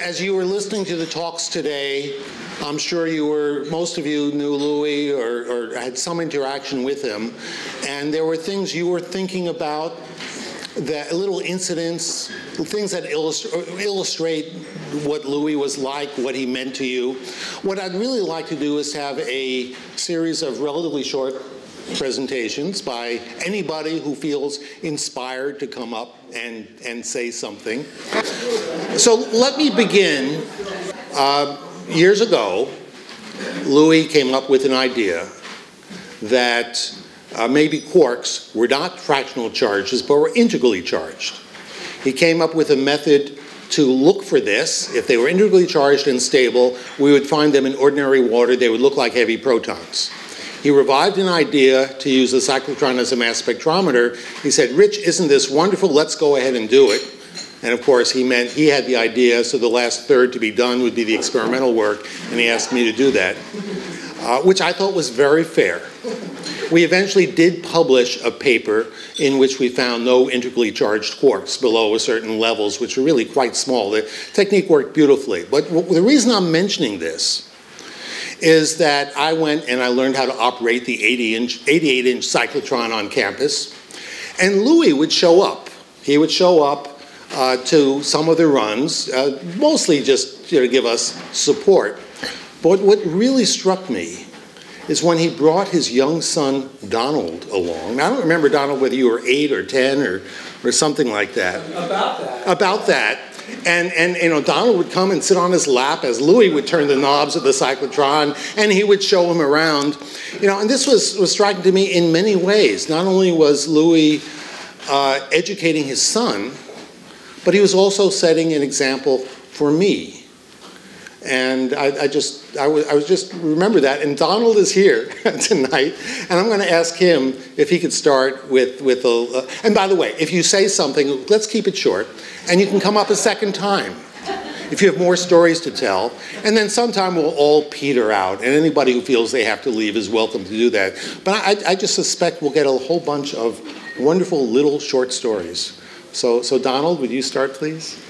As you were listening to the talks today, I'm sure most of you knew Louis or had some interaction with him, and there were things you were thinking about, that little incidents, things that illustrate what Louis was like, what he meant to you. What I'd really like to do is have a series of relatively short presentations by anybody who feels inspired to come up and say something. So let me begin. Years ago, Louis came up with an idea that maybe quarks were not fractional charges, but were integrally charged. He came up with a method to look for this. If they were integrally charged and stable, we would find them in ordinary water. They would look like heavy protons. He revived an idea to use the cyclotron as a mass spectrometer. He said, Rich, isn't this wonderful? Let's go ahead and do it. And of course, he meant he had the idea, so the last third to be done would be the experimental work, and he asked me to do that, which I thought was very fair. We eventually did publish a paper in which we found no integrally charged quarks below a certain levels, which were really quite small. The technique worked beautifully. But the reason I'm mentioning this is that I went and I learned how to operate the 88-inch cyclotron on campus. And Louis would show up. He would show up to some of the runs, mostly just to give us support. But what really struck me is when he brought his young son, Donald, along. Now, I don't remember, Donald, whether you were 8 or 10 or something like that. About that. About that. And you know, Donald would come and sit on his lap as Louis would turn the knobs of the cyclotron, and he would show him around. You know, and this was striking to me in many ways. Not only was Louis educating his son, but he was also setting an example for me. And I was just remember that. And Donald is here tonight, and I'm going to ask him if he could start with a. And by the way, if you say something, let's keep it short, and you can come up a second time if you have more stories to tell. And then sometime we'll all peter out, and anybody who feels they have to leave is welcome to do that. But I just suspect we'll get a whole bunch of wonderful little short stories. So Donald, would you start, please?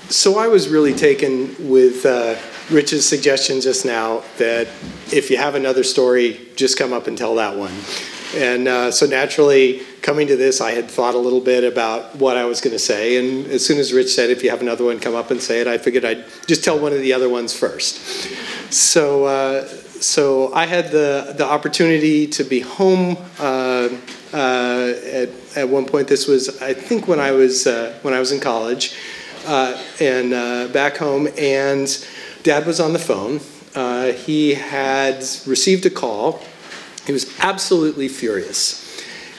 So I was really taken with Rich's suggestion just now that if you have another story, just come up and tell that one. And so naturally, coming to this, I had thought a little bit about what I was going to say. And as soon as Rich said, if you have another one, come up and say it, I figured I'd just tell one of the other ones first. So I had the opportunity to be home at one point. This was, I think, when I was in college. And back home, and Dad was on the phone. He had received a call. He was absolutely furious.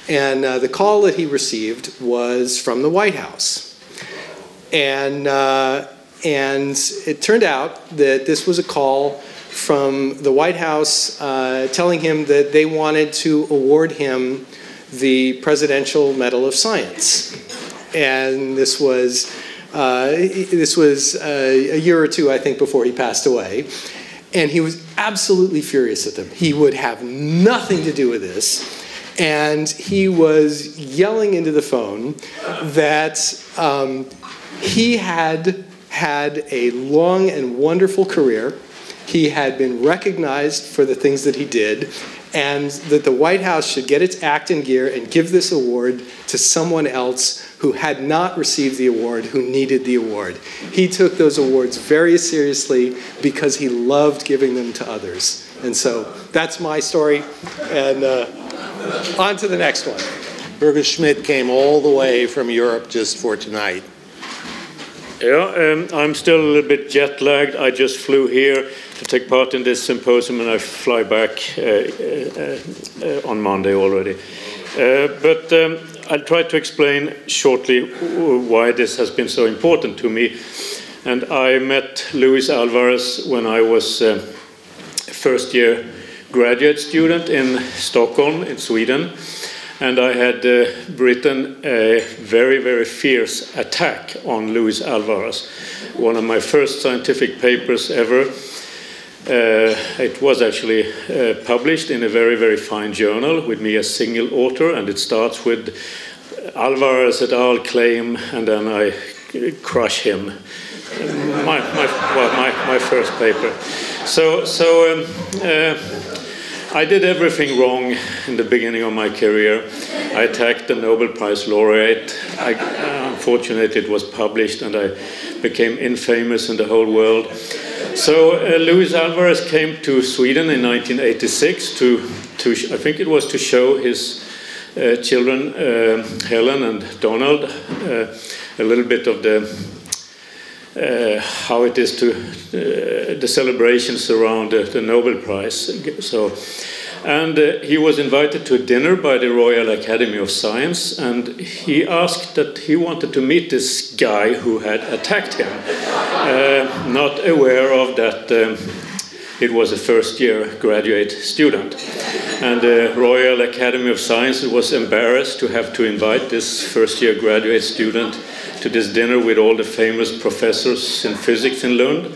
And the call that he received was from the White House. And it turned out that this was a call from the White House telling him that they wanted to award him the Presidential Medal of Science. And this was a year or two, I think, before he passed away. And he was absolutely furious at them. He would have nothing to do with this. And he was yelling into the phone that he had had a long and wonderful career. He had been recognized for the things that he did, and that the White House should get its act in gear and give this award to someone else who had not received the award, who needed the award. He took those awards very seriously because he loved giving them to others. And so that's my story, and on to the next one. Birger Schmidt came all the way from Europe just for tonight. Yeah, I'm still a little bit jet-lagged. I just flew here to take part in this symposium, and I fly back on Monday already. But I'll try to explain shortly why this has been so important to me. And I met Luis Alvarez when I was a first-year graduate student in Stockholm, in Sweden. And I had written a very, very fierce attack on Luis Alvarez, one of my first scientific papers ever. It was actually published in a very, very fine journal with me as single author, and it starts with Alvarez et al. Claim, and then I crush him my first paper. So I did everything wrong in the beginning of my career. I attacked the Nobel Prize laureate. Unfortunately, it was published, and I became infamous in the whole world. So Luis Alvarez came to Sweden in 1986 to I think it was to show his children, Helen and Donald, a little bit of the how it is to the celebrations around the Nobel Prize. So, and he was invited to a dinner by the Royal Academy of Science, and he asked that he wanted to meet this guy who had attacked him, not aware of that it was a first-year graduate student. And the Royal Academy of Science was embarrassed to have to invite this first-year graduate student to this dinner with all the famous professors in physics in Lund.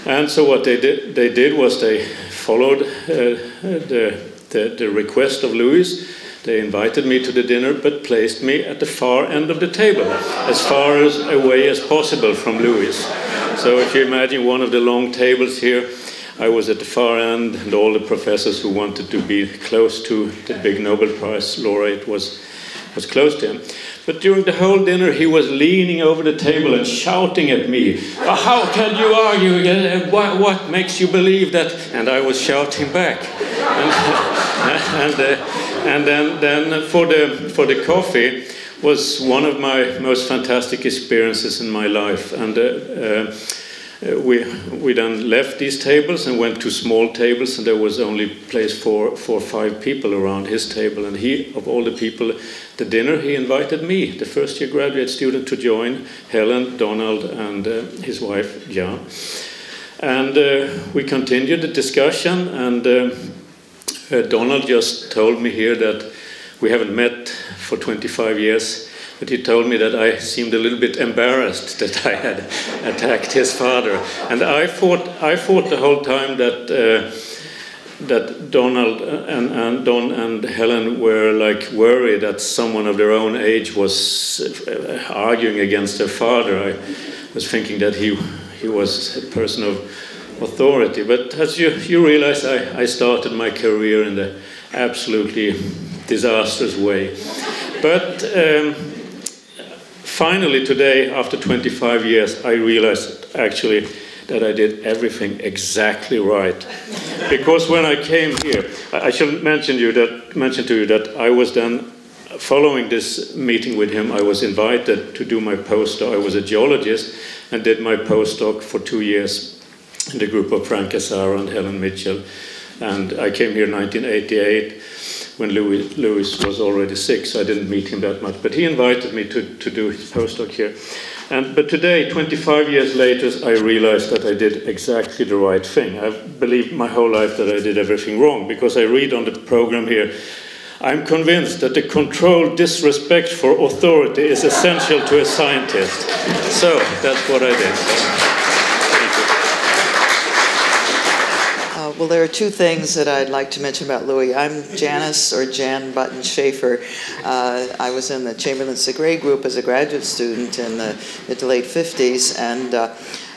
And so what they did was they followed the request of Louis. They invited me to the dinner, but placed me at the far end of the table, as far away as possible from Louis. So if you imagine one of the long tables here, I was at the far end, and all the professors who wanted to be close to the big Nobel Prize laureate was close to him. But during the whole dinner, he was leaning over the table and shouting at me, "How can you argue? What makes you believe that?" And I was shouting back. And then for the coffee was one of my most fantastic experiences in my life. And we then left these tables and went to small tables, and there was only place for 5 people around his table. And he, of all the people at the dinner, he invited me, the first-year graduate student, to join Helen, Donald, and his wife, Jan. And we continued the discussion, and Donald just told me here that we haven't met for 25 years, but he told me that I seemed a little bit embarrassed that I had attacked his father. And I thought the whole time that Donald and Don and Helen were like worried that someone of their own age was arguing against their father. I was thinking that he was a person of authority. But as you realize, I started my career in the absolutely disastrous way. But finally today, after 25 years, I realized actually that I did everything exactly right. Because when I came here, I should mention to you that I was then, following this meeting with him, I was invited to do my postdoc. I was a geologist and did my postdoc for 2 years in the group of Frank Asaro and Helen Mitchell. And I came here in 1988 when Louis was already 6, so I didn't meet him that much. But he invited me to do his postdoc here. But today, 25 years later, I realized that I did exactly the right thing. I've believed my whole life that I did everything wrong, because I read on the program here, "I'm convinced that the controlled disrespect for authority is essential to a scientist." So that's what I did. Well, there are 2 things that I'd like to mention about Louis. I'm Janice, or Jan Button Schaefer. I was in the Chamberlain-Segre group as a graduate student in the mid to late 50s, and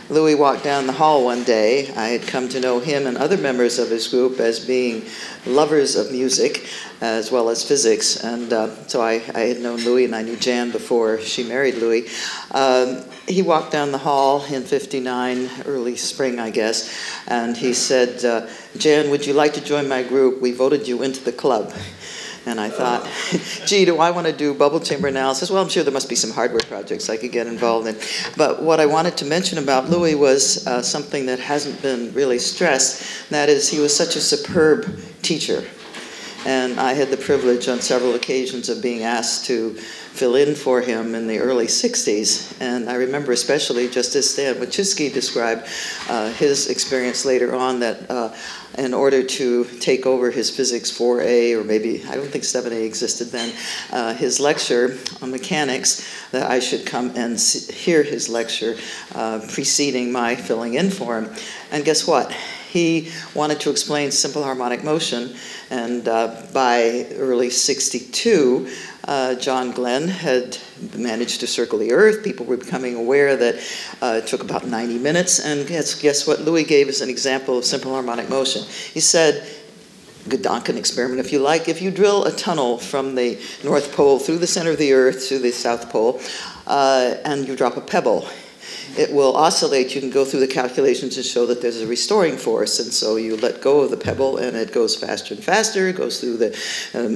Louis walked down the hall one day. I had come to know him and other members of his group as being lovers of music as well as physics, and so I had known Louis, and I knew Jan before she married Louis. He walked down the hall in '59, early spring, I guess, and he said, "Jan, would you like to join my group? We voted you into the club." And I thought, gee, do I want to do bubble chamber analysis? Well, I'm sure there must be some hardware projects I could get involved in. But what I wanted to mention about Louis was something that hasn't been really stressed. That is, he was such a superb teacher. And I had the privilege on several occasions of being asked to fill in for him in the early 60s. And I remember especially, just as Stan Wachitsky described his experience later on, that in order to take over his physics 4A, or maybe, I don't think 7A existed then, his lecture on mechanics, that I should come and hear his lecture preceding my filling in for him. And guess what? He wanted to explain simple harmonic motion, and by early '62, John Glenn had managed to circle the Earth. People were becoming aware that it took about 90 minutes. And guess what Louis gave as an example of simple harmonic motion? He said, Gedanken experiment if you like, if you drill a tunnel from the North Pole through the center of the Earth to the South Pole, and you drop a pebble, it will oscillate. You can go through the calculations and show that there's a restoring force, and so you let go of the pebble and it goes faster and faster, it goes through the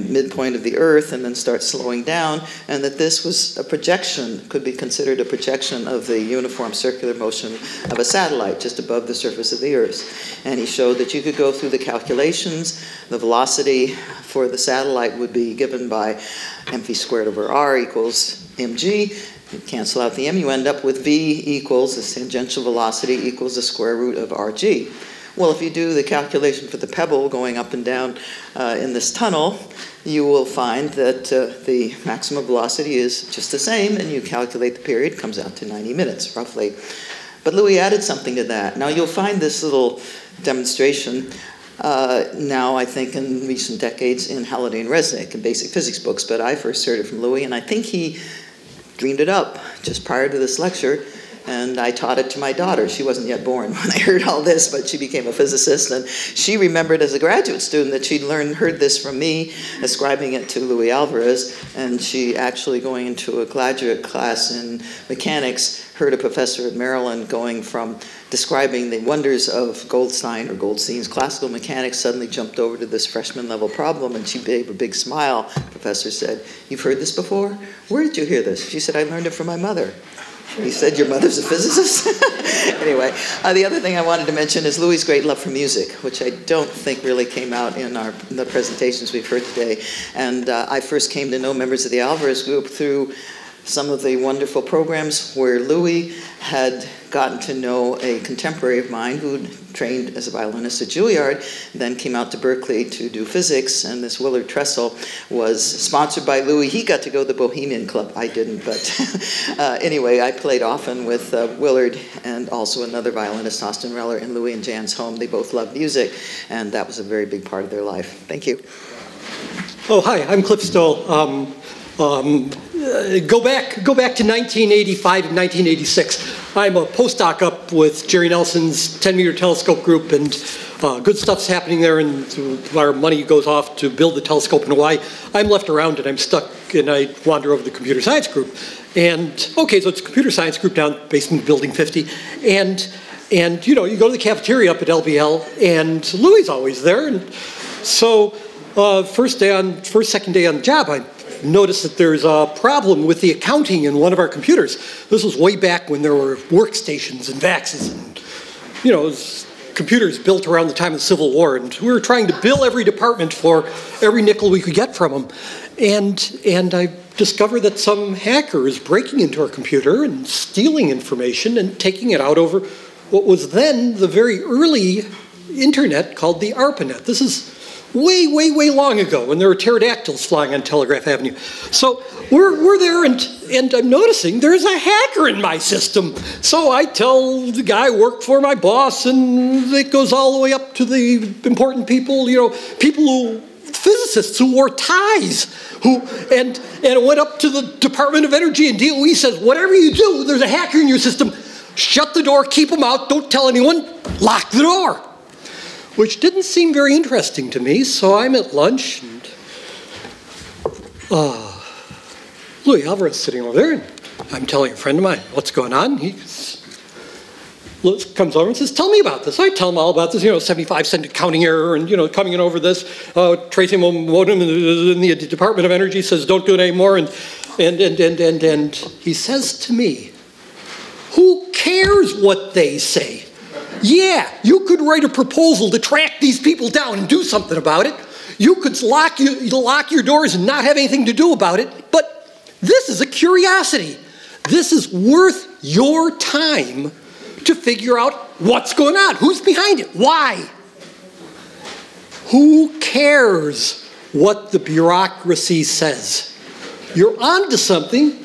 midpoint of the Earth and then starts slowing down, and that this was a projection, could be considered a projection of the uniform circular motion of a satellite just above the surface of the Earth. And he showed that you could go through the calculations. The velocity for the satellite would be given by mv squared over r equals mg. You cancel out the m, you end up with v equals the tangential velocity equals the square root of rg. Well, if you do the calculation for the pebble going up and down in this tunnel, you will find that the maximum velocity is just the same, and you calculate the period, comes out to 90 minutes, roughly. But Louis added something to that. Now, you'll find this little demonstration now, I think, in recent decades in Halliday and Resnick in basic physics books, but I first heard it from Louis, and I think he dreamed it up just prior to this lecture, and I taught it to my daughter. She wasn't yet born when I heard all this, but she became a physicist, and she remembered as a graduate student that she'd heard this from me, ascribing it to Louis Alvarez, and she actually, going into a graduate class in mechanics, heard a professor at Maryland going from describing the wonders of Goldstein's classical mechanics, suddenly jumped over to this freshman level problem, and she gave a big smile. The professor said, "You've heard this before? Where did you hear this?" She said, "I learned it from my mother." He said, "Your mother's a physicist?" Anyway, the other thing I wanted to mention is Louis' great love for music, which I don't think really came out in the presentations we've heard today. And I first came to know members of the Alvarez group through some of the wonderful programs where Louis had gotten to know a contemporary of mine who trained as a violinist at Juilliard, then came out to Berkeley to do physics, and this Willard Tressel was sponsored by Louis. He got to go to the Bohemian Club. I didn't, but anyway, I played often with Willard and also another violinist, Austin Reller, in Louis and Jan's home. They both loved music, and that was a very big part of their life. Thank you. Oh, hi, I'm Cliff Stoll. Go back to 1985 and 1986. I'm a postdoc up with Jerry Nelson's 10-meter telescope group, and good stuff's happening there, and our money goes off to build the telescope in Hawaii. I'm left around, and I'm stuck, and I wander over to the computer science group. And, okay, so it's a computer science group down basement building 50, and you know, you go to the cafeteria up at LBL, and Louis always there, and so second day on the job, I noticed that there's a problem with the accounting in one of our computers. This was way back when there were workstations and VAXs and, you know, computers built around the time of the Civil War, and we were trying to bill every department for every nickel we could get from them. And I discovered that some hacker is breaking into our computer and stealing information and taking it out over what was then the very early internet called the ARPANET. This is way, way, way long ago when there were pterodactyls flying on Telegraph Avenue. So we're there, and I'm noticing there's a hacker in my system. So I tell the guy I work for, my boss, and it goes all the way up to the important people, you know, physicists who wore ties, and it went up to the Department of Energy, and DOE says, whatever you do, there's a hacker in your system. Shut the door, keep them out, don't tell anyone, lock the door. Which didn't seem very interesting to me, so I'm at lunch, and Louis Alvarez sitting over there, and I'm telling a friend of mine what's going on. He comes over and says, tell me about this. I tell him all about this, 75-cent accounting error, and, coming in over this. Tracy Modem in the Department of Energy says, don't do it anymore, and he says to me, who cares what they say? Yeah, you could write a proposal to track these people down and do something about it. You could lock your doors and not have anything to do about it, but this is a curiosity. This is worth your time to figure out what's going on, who's behind it, why. Who cares what the bureaucracy says? You're onto something.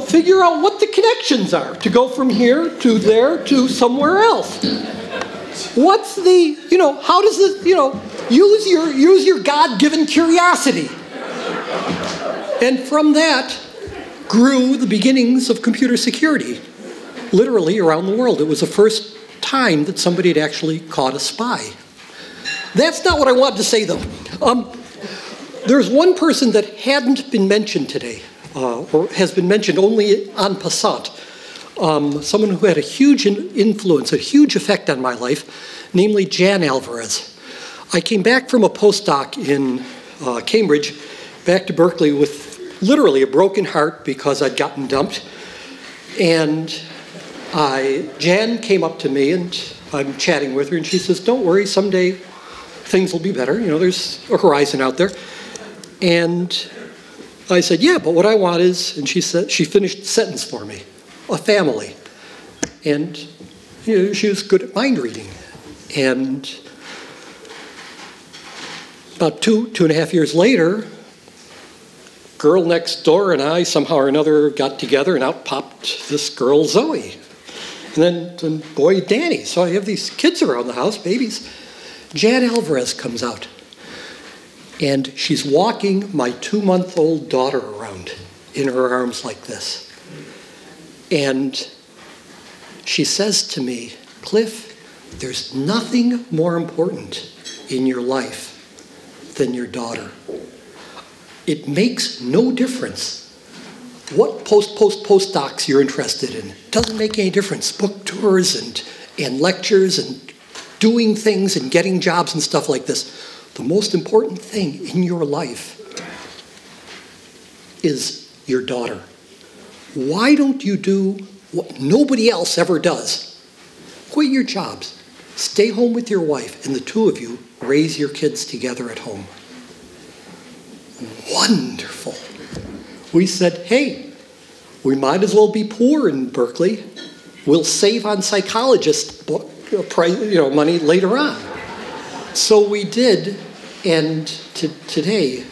Figure out what the connections are to go from here to there to somewhere else. What's the, how does it, use your God-given curiosity. And from that grew the beginnings of computer security, literally around the world. It was the first time that somebody had actually caught a spy. That's not what I wanted to say, though. There's one person that hadn't been mentioned today, or has been mentioned only en passant. Someone who had a huge influence, a huge effect on my life, namely Jan Alvarez. I came back from a postdoc in Cambridge, back to Berkeley with literally a broken heart because I'd gotten dumped. And Jan came up to me, and I'm chatting with her, and she says, "Don't worry, someday things will be better. You know, there's a horizon out there." And I said, "Yeah, but what I want is," and she finished the sentence for me, "a family." And you know, she was good at mind reading. And about two and a half years later, girl next door and I somehow or another got together, and out popped this girl, Zoe. And then boy, Danny. So I have these kids around the house, babies. Jan Alvarez comes out, and she's walking my 2-month-old daughter around in her arms like this. And she says to me, "Cliff, there's nothing more important in your life than your daughter. It makes no difference what postdocs you're interested in. It doesn't make any difference. Book tours and lectures and doing things and getting jobs and stuff like this. The most important thing in your life is your daughter. Why don't you do what nobody else ever does? Quit your jobs. Stay home with your wife, and the two of you raise your kids together at home." Wonderful. We said, "Hey, we might as well be poor in Berkeley. We'll save on psychologist money later on." So we did, and today,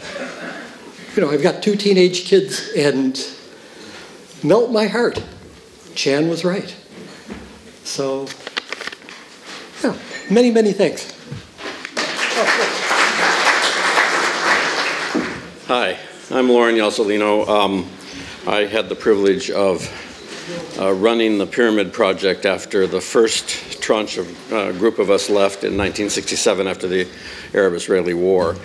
I've got 2 teenage kids, and melt my heart, Chan was right. So, yeah, many, many thanks. Hi, I'm Lauren Yasolino. I had the privilege of running the Pyramid Project after the first tranche of group of us left in 1967 after the Arab-Israeli War.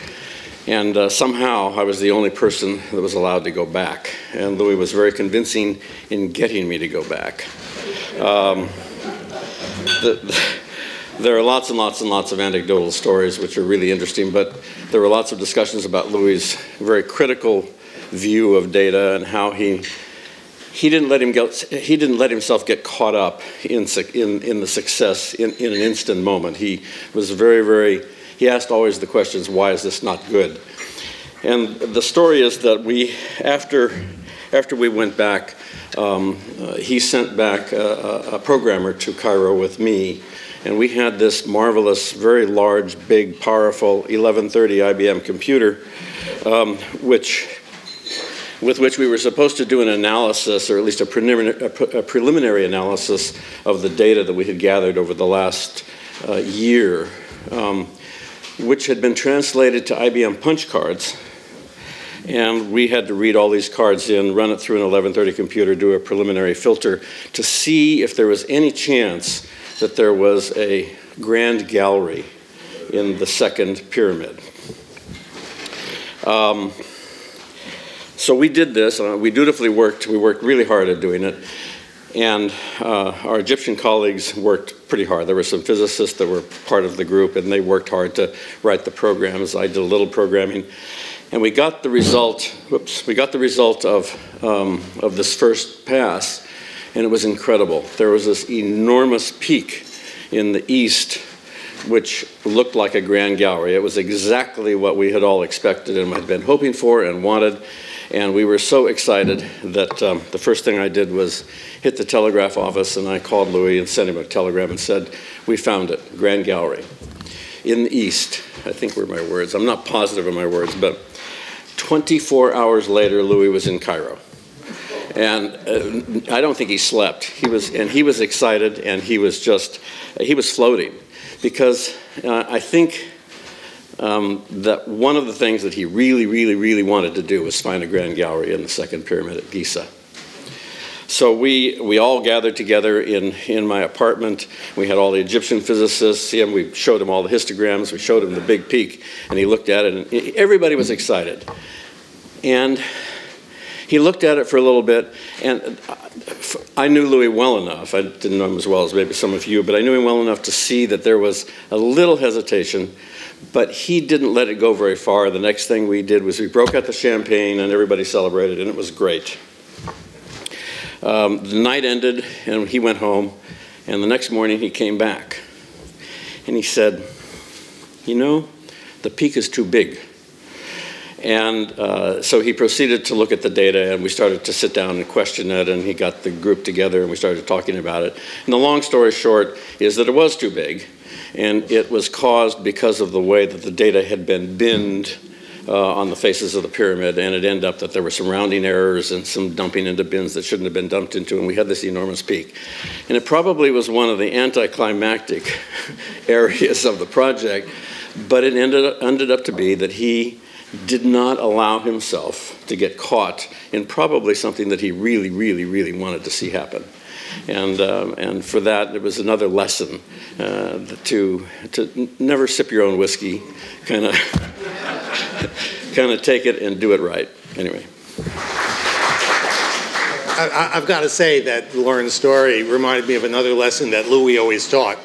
And somehow I was the only person that was allowed to go back. And Louis was very convincing in getting me to go back. There are lots and lots and lots of anecdotal stories which are really interesting, but there were lots of discussions about Louis' very critical view of data and how he didn't let himself get caught up in the success in an instant moment. He was he asked always the questions, why is this not good? And the story is that after we went back, he sent back a programmer to Cairo with me, and we had this marvelous, very large, big, powerful 1130 IBM computer, with which we were supposed to do an analysis, or at least a preliminary analysis of the data that we had gathered over the last year, which had been translated to IBM punch cards. And we had to read all these cards in, run it through an 1130 computer, do a preliminary filter to see if there was any chance that there was a grand gallery in the second pyramid. So we did this, we dutifully worked. We worked really hard at doing it. And our Egyptian colleagues worked pretty hard. There were some physicists that were part of the group, and they worked hard to write the programs. I did a little programming. And we got the result, of this first pass, and it was incredible. There was this enormous peak in the east, which looked like a grand gallery. It was exactly what we had all expected and had been hoping for and wanted. And we were so excited that the first thing I did was hit the telegraph office, and I called Louis and sent him a telegram and said, "We found it, grand gallery in the east." I think were my words. I'm not positive of my words, but 24 hours later, Louis was in Cairo. And I don't think he slept. He was excited, and he was floating. Because I think that one of the things that he really, really, really wanted to do was find a grand gallery in the second pyramid at Giza. So we all gathered together in my apartment. We had all the Egyptian physicists, and we showed him all the histograms. We showed him the big peak, and he looked at it, and everybody was excited. And he looked at it for a little bit, and I knew Louis well enough. I didn't know him as well as maybe some of you, but I knew him well enough to see that there was a little hesitation, but he didn't let it go very far. The next thing we did was we broke out the champagne, and everybody celebrated, and it was great. The night ended, and he went home, and the next morning he came back, and he said, you know, the peak is too big. And so he proceeded to look at the data, and we started to sit down and question it, and he got the group together, and we started talking about it. And the long story short is that it was too big, and it was caused because of the way that the data had been binned on the faces of the pyramid, and it ended up that there were some rounding errors and some dumping into bins that shouldn't have been dumped into, and we had this enormous peak. And it probably was one of the anticlimactic areas of the project, but it ended up to be that he did not allow himself to get caught in probably something that he really, really, really wanted to see happen. And for that, it was another lesson to never sip your own whiskey, kind of take it and do it right. Anyway. I've got to say that Lauren's story reminded me of another lesson that Louis always taught,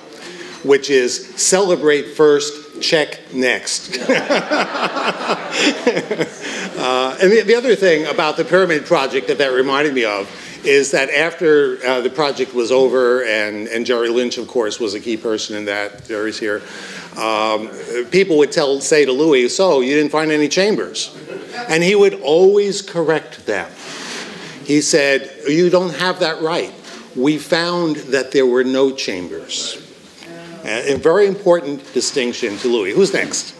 which is celebrate first, check next. And the other thing about the pyramid project that reminded me of is that after the project was over, and Jerry Lynch, of course, was a key person in that, Jerry's here, people would say to Louis, so you didn't find any chambers? And he would always correct them. He said, you don't have that right. We found that there were no chambers. A very important distinction to Louis. Who's next?